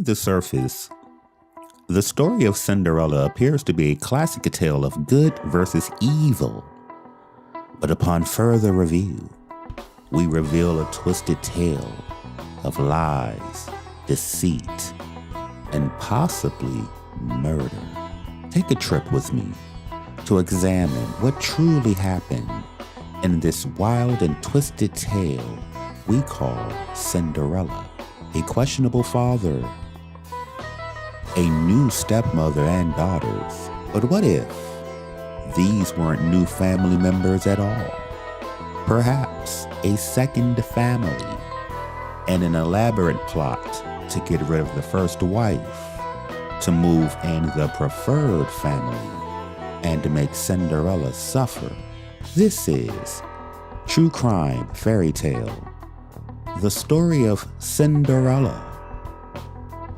the surface, the story of Cinderella appears to be a classic tale of good versus evil. But upon further review, we reveal a twisted tale of lies, deceit, and possibly murder. Take a trip with me to examine what truly happened in this wild and twisted tale we call Cinderella. A questionable father, a new stepmother and daughters. But what if these weren't new family members at all? Perhaps a second family and an elaborate plot to get rid of the first wife, to move in the preferred family, and to make Cinderella suffer. This is True Crime Fairy Tale, the story of Cinderella.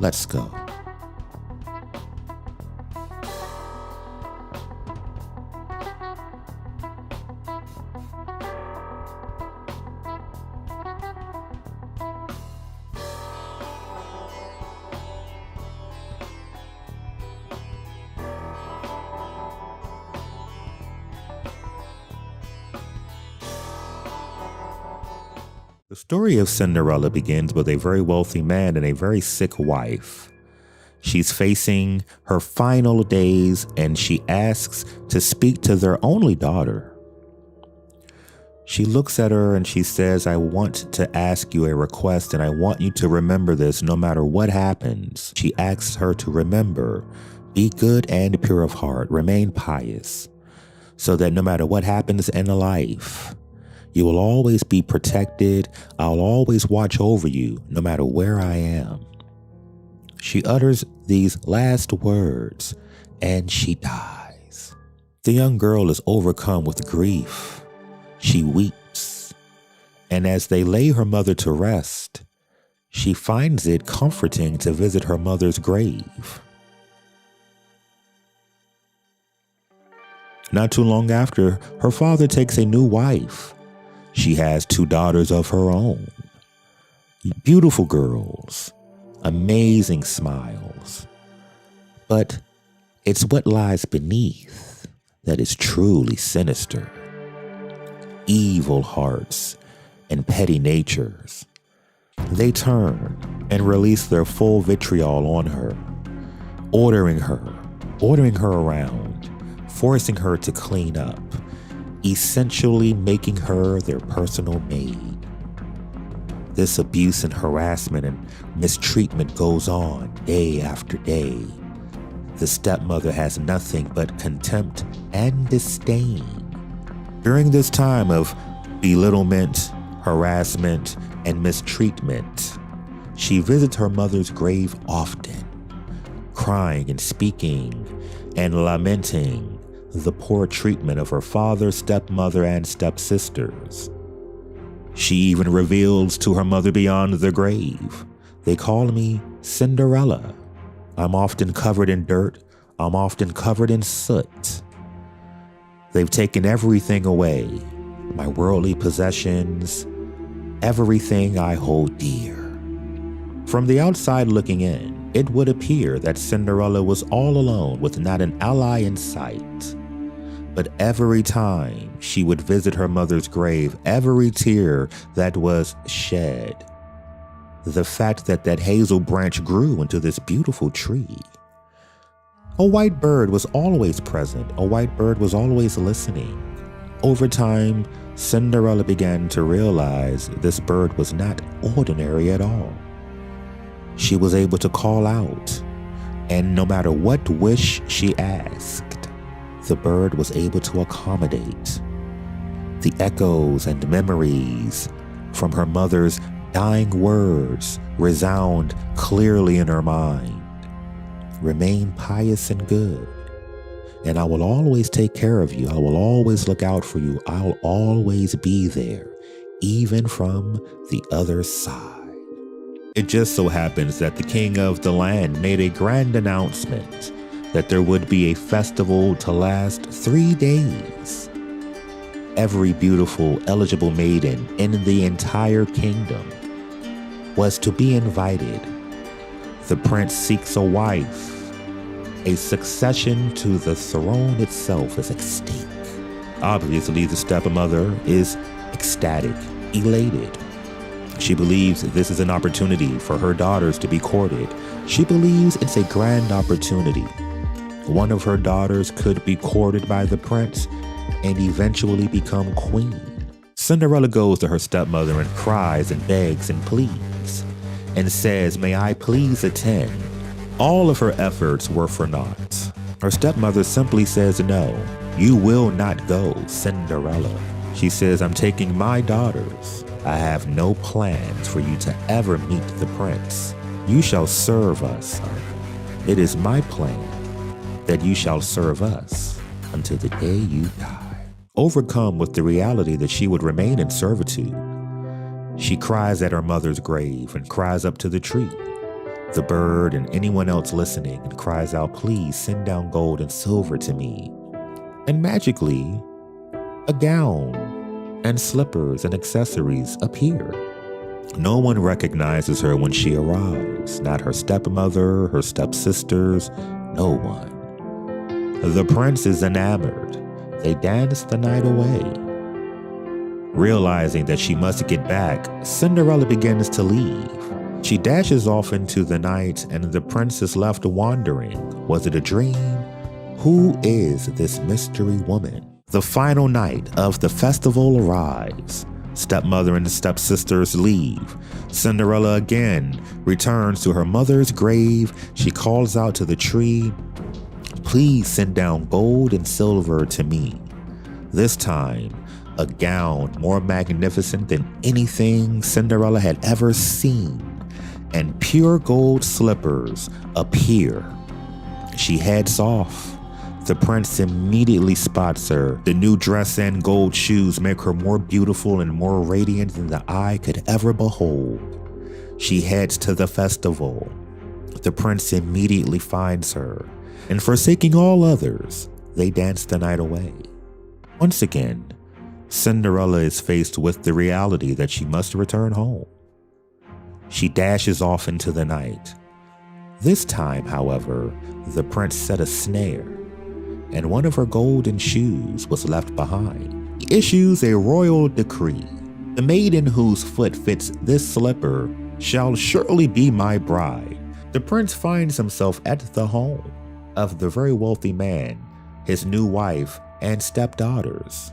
Let's go. The story of Cinderella begins with a very wealthy man and a very sick wife. She's facing her final days and she asks to speak to their only daughter. She looks at her and she says, "I want to ask you a request and I want you to remember this no matter what happens." She asks her to remember, be good and pure of heart, remain pious, so that no matter what happens in life, you will always be protected. I'll always watch over you, no matter where I am. She utters these last words, and she dies. The young girl is overcome with grief. She weeps. And as they lay her mother to rest, she finds it comforting to visit her mother's grave. Not too long after, her father takes a new wife. She has 2 daughters of her own. Beautiful girls, amazing smiles. But it's what lies beneath that is truly sinister. Evil hearts and petty natures. They turn and release their full vitriol on her, ordering her around, forcing her to clean up, essentially making her their personal maid. This abuse and harassment and mistreatment goes on day after day. The stepmother has nothing but contempt and disdain. During this time of belittlement, harassment, and mistreatment, she visits her mother's grave often, crying and speaking and lamenting the poor treatment of her father, stepmother, and stepsisters. She even reveals to her mother beyond the grave, "They call me Cinderella. I'm often covered in dirt. I'm often covered in soot. They've taken everything away, my worldly possessions, everything I hold dear." From the outside looking in, it would appear that Cinderella was all alone with not an ally in sight. But every time she would visit her mother's grave, every tear that was shed, the fact that that hazel branch grew into this beautiful tree. A white bird was always present. A white bird was always listening. Over time, Cinderella began to realize this bird was not ordinary at all. She was able to call out, and no matter what wish she asked, the bird was able to accommodate. The echoes and memories from her mother's dying words resound clearly in her mind. Remain pious and good, and I will always take care of you. I will always look out for you. I'll always be there, even from the other side. It just so happens that the king of the land made a grand announcement that there would be a festival to last 3 days. Every beautiful, eligible maiden in the entire kingdom was to be invited. The prince seeks a wife. A succession to the throne itself is at stake. Obviously, the stepmother is ecstatic, elated. She believes this is an opportunity for her daughters to be courted. She believes it's a grand opportunity. One of her daughters could be courted by the prince and eventually become queen. Cinderella goes to her stepmother and cries and begs and pleads and says, "May I please attend?" All of her efforts were for naught. Her stepmother simply says, "No, you will not go, Cinderella." She says, "I'm taking my daughters. I have no plans for you to ever meet the prince. You shall serve us. It is my plan that you shall serve us until the day you die." Overcome with the reality that she would remain in servitude, she cries at her mother's grave and cries up to the tree, the bird, and anyone else listening, and cries out, "Please send down gold and silver to me." And magically, a gown and slippers and accessories appear. No one recognizes her when she arrives, not her stepmother, her stepsisters, no one. The prince is enamored. They dance the night away. Realizing that she must get back, Cinderella begins to leave. She dashes off into the night, and the prince is left wondering, was it a dream? Who is this mystery woman? The final night of the festival arrives. Stepmother and stepsisters leave. Cinderella again returns to her mother's grave. She calls out to the tree, "Please send down gold and silver to me." This time, a gown more magnificent than anything Cinderella had ever seen, and pure gold slippers appear. She heads off. The prince immediately spots her. The new dress and gold shoes make her more beautiful and more radiant than the eye could ever behold. She heads to the festival. The prince immediately finds her, and forsaking all others, they dance the night away. Once again, Cinderella is faced with the reality that she must return home. She dashes off into the night. This time, however, the prince set a snare, and one of her golden shoes was left behind. He issues a royal decree. The maiden whose foot fits this slipper shall surely be my bride. The prince finds himself at the home of the very wealthy man, his new wife, and stepdaughters.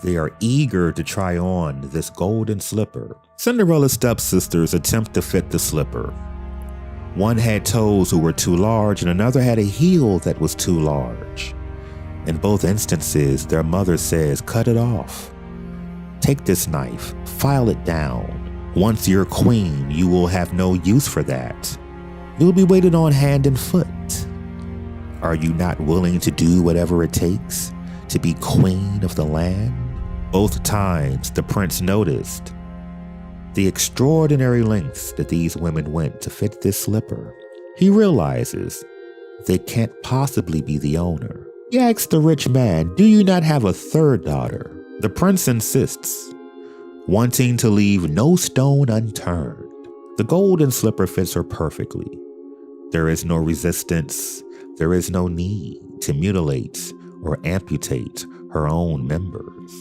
They are eager to try on this golden slipper. Cinderella's stepsisters attempt to fit the slipper. One had toes who were too large, and another had a heel that was too large. In both instances, their mother says, "Cut it off. Take this knife, file it down. Once you're queen, you will have no use for that. You'll be waited on hand and foot. Are you not willing to do whatever it takes to be queen of the land?" Both times, the prince noticed the extraordinary lengths that these women went to fit this slipper. He realizes they can't possibly be the owner. He asks the rich man, "Do you not have a third daughter?" The prince insists, wanting to leave no stone unturned. The golden slipper fits her perfectly. There is no resistance. There is no need to mutilate or amputate her own members.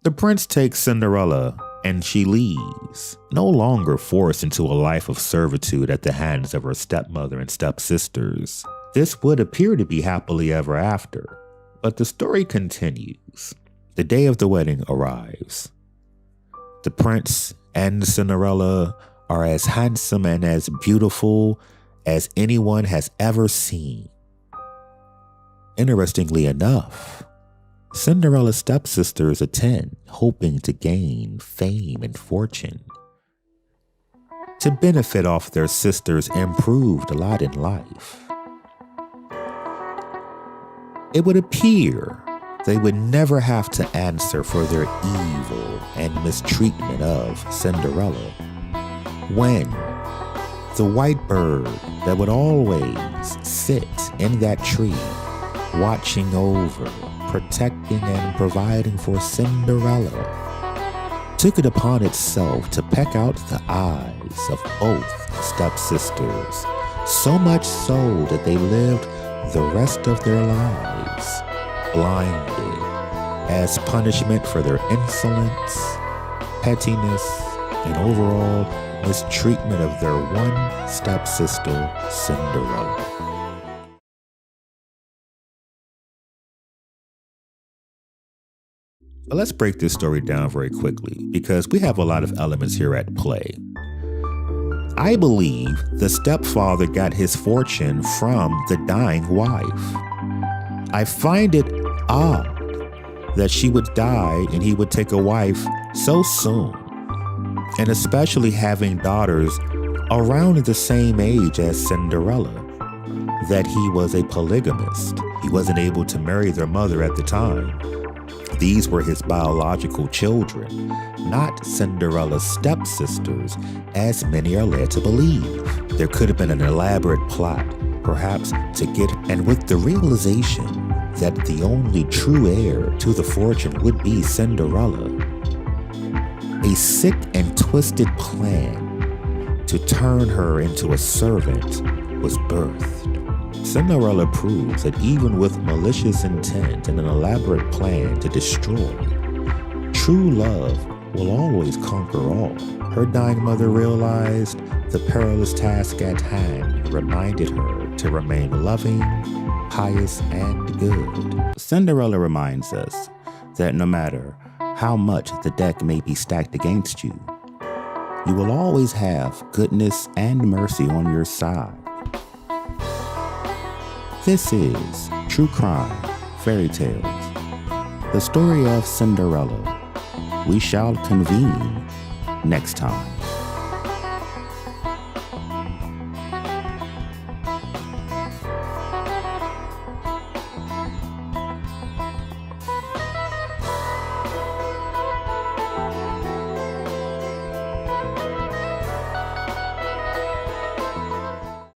The prince takes Cinderella and she leaves, no longer forced into a life of servitude at the hands of her stepmother and stepsisters. This would appear to be happily ever after, but the story continues. The day of the wedding arrives. The prince and Cinderella are as handsome and as beautiful as anyone has ever seen. Interestingly enough, Cinderella's stepsisters attend, hoping to gain fame and fortune, to benefit off their sister's improved lot in life. It would appear they would never have to answer for their evil and mistreatment of Cinderella when the white bird that would always sit in that tree, watching over, protecting and providing for Cinderella, took it upon itself to peck out the eyes of both stepsisters, so much so that they lived the rest of their lives blinded as punishment for their insolence, pettiness, and overall mistreatment of their one stepsister, Cinderella. But let's break this story down very quickly because we have a lot of elements here at play. I believe the stepfather got his fortune from the dying wife. I find it odd that she would die and he would take a wife so soon, and especially having daughters around the same age as Cinderella, that he was a polygamist. He wasn't able to marry their mother at the time. These were his biological children, not Cinderella's stepsisters, as many are led to believe. There could have been an elaborate plot, perhaps to get, and with the realization that the only true heir to the fortune would be Cinderella, a sick and twisted plan to turn her into a servant was birthed. Cinderella proves that even with malicious intent and an elaborate plan to destroy, true love will always conquer all. Her dying mother realized the perilous task at hand and reminded her to remain loving, pious, and good. Cinderella reminds us that no matter how much the deck may be stacked against you, you will always have goodness and mercy on your side. This is True Crime Fairy Tales, the story of Cinderella. We shall convene next time.